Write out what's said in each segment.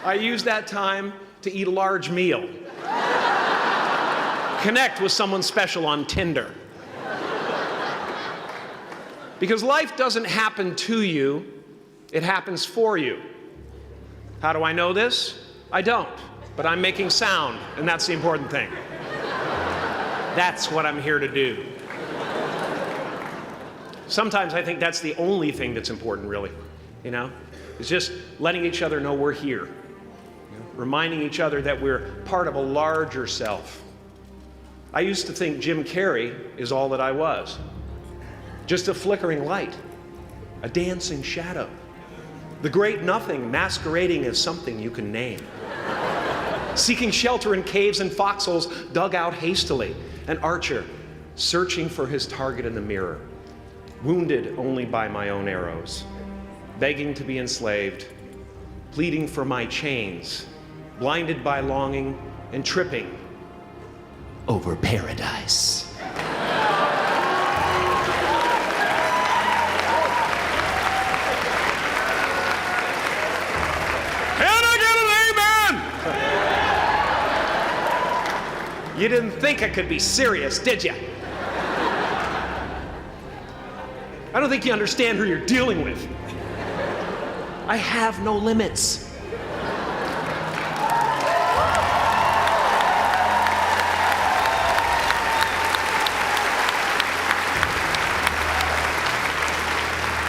I use that time to eat a large meal. Connect with someone special on Tinder. Because life doesn't happen to you, it happens for you. How do I know this? I don't, but I'm making sound, and that's the important thing. That's what I'm here to do. Sometimes I think that's the only thing that's important, really, you know? It's just letting each other know we're here. Reminding each other that we're part of a larger self. I used to think Jim Carrey is all that I was. Just a flickering light, a dancing shadow, the great nothing masquerading as something you can name. Seeking shelter in caves and foxholes dug out hastily, an archer searching for his target in the mirror, wounded only by my own arrows, begging to be enslaved, pleading for my chains, blinded by longing and tripping over paradise. You didn't think I could be serious, did you? I don't think you understand who you're dealing with. I have no limits.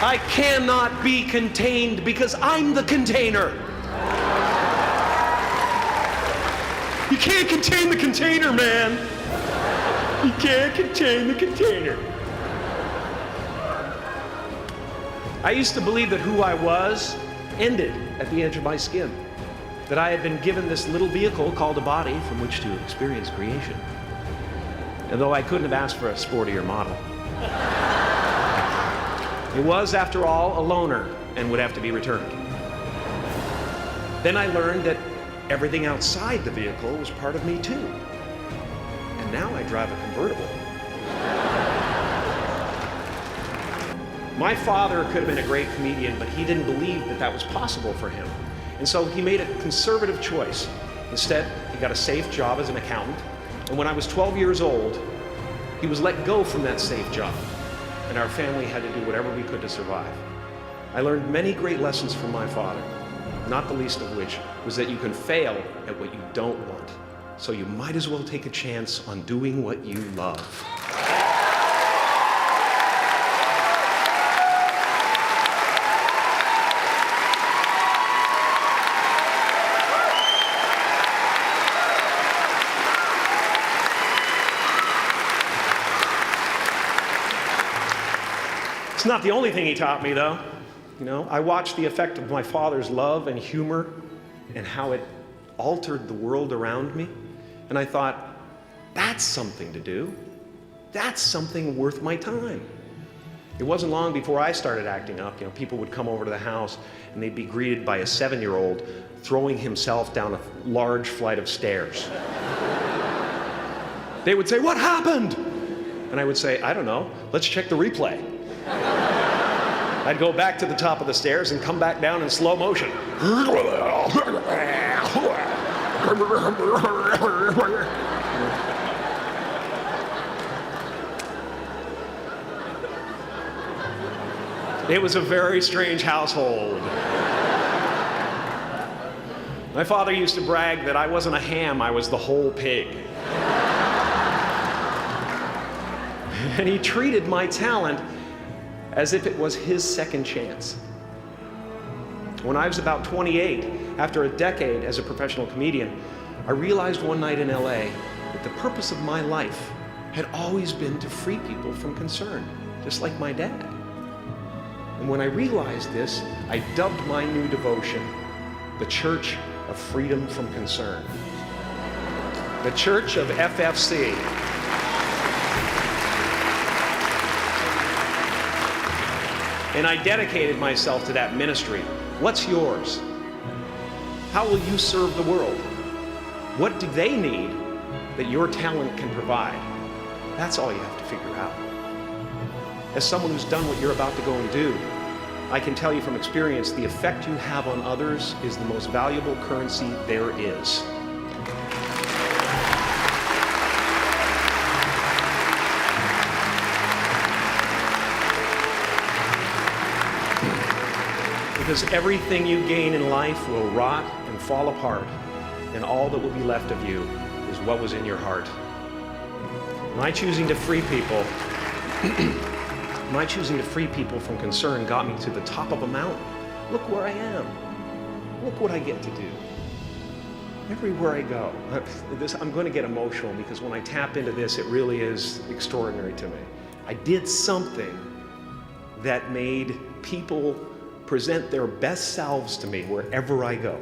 I cannot be contained because I'm the container. You can't contain the container, man. You can't contain the container. I used to believe that who I was ended at the edge of my skin. That I had been given this little vehicle called a body from which to experience creation. And though I couldn't have asked for a sportier model. It was, after all, a loaner and would have to be returned. Then I learned that everything outside the vehicle was part of me too. And now I drive a convertible. My father could have been a great comedian, but he didn't believe that that was possible for him. And so he made a conservative choice. Instead, he got a safe job as an accountant. And when I was 12 years old, he was let go from that safe job. And our family had to do whatever we could to survive. I learned many great lessons from my father, not the least of which was that you can fail at what you don't want. So you might as well take a chance on doing what you love. It's not the only thing he taught me, though. You know, I watched the effect of my father's love and humor and how it altered the world around me. And I thought, that's something to do. That's something worth my time. It wasn't long before I started acting up. You know, people would come over to the house and they'd be greeted by a 7-year-old throwing himself down a large flight of stairs. They would say, "What happened?" And I would say, "I don't know. Let's check the replay." I'd go back to the top of the stairs and come back down in slow motion. It was a very strange household. My father used to brag that I wasn't a ham, I was the whole pig. And he treated my talent as if it was his second chance. When I was about 28, after a decade as a professional comedian, I realized one night in LA that the purpose of my life had always been to free people from concern, just like my dad. And when I realized this, I dubbed my new devotion the Church of Freedom from Concern. The Church of FFC. And I dedicated myself to that ministry. What's yours? How will you serve the world? What do they need that your talent can provide? That's all you have to figure out. As someone who's done what you're about to go and do, I can tell you from experience, the effect you have on others is the most valuable currency there is. Because everything you gain in life will rot and fall apart, and all that will be left of you is what was in your heart. My choosing to free people, from concern got me to the top of a mountain. Look where I am. Look what I get to do. Everywhere I go. I'm going to get emotional because when I tap into this, it really is extraordinary to me. I did something that made people present their best selves to me wherever I go.